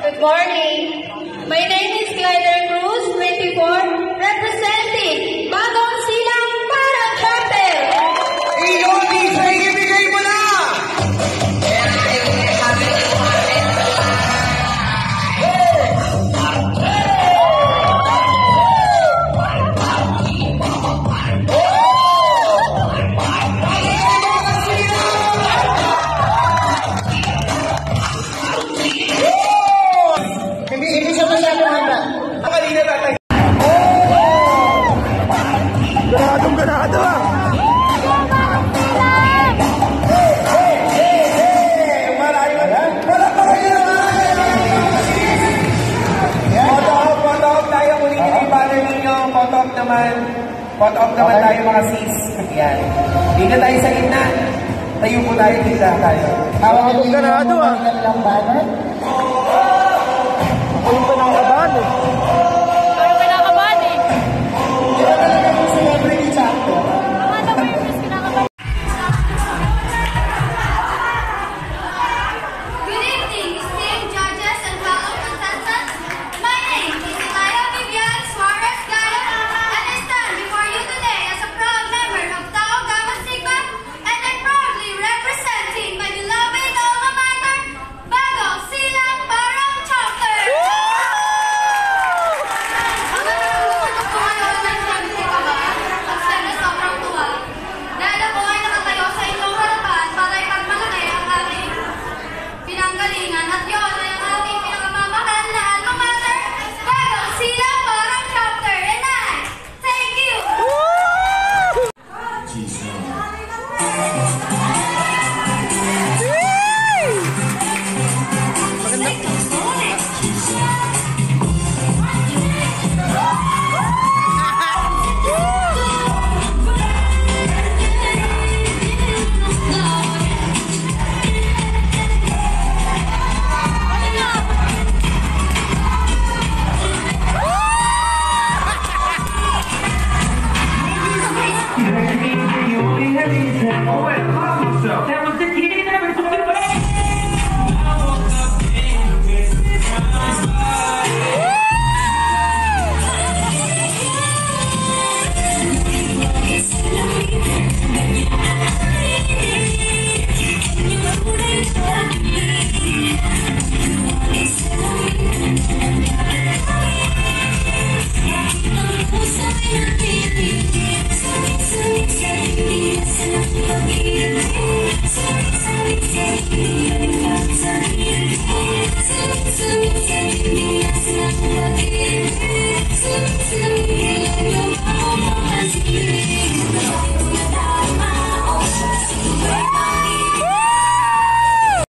Good morning. My name is Glider Cruz, 24, representing Bagong Silang Parang Chapel. Iyo, DJ, ibigay mo na! Hindi siya masyadong handa. Ang kanina tatay. Ganadong ganado ah! Photo op naman tayo mga sis. Yan. Dito tayo sa gitna. Tayo po tayo, dito tayo. Hawak itong ganado ah. Ako yung pinakabahan eh. Ako yung pinakabahan eh. Hindi na talaga yung celebrity chapter. Ang ano ba yung mas pinakabahan? Good evening, esteemed judges and fellow contestants. My name is Elaya Vivian Suarez Gallo, and I stand before you today as a proud member of Tau Gamma Sigma, and I'm proudly representing my beloved alma mater, Bagong Silang Parang Chapter. Ang gusto ko ngayon ay siyempre kabahan at siyempre sobrang tuwa dahil ako ay nakatayo sa inyong harapan para ipagmalaki ang aking pinanggalingan at yun ay ang aking pinakamamahal na alma mater, Bagong Silang Parang Chapter, and I thank you! Thank you.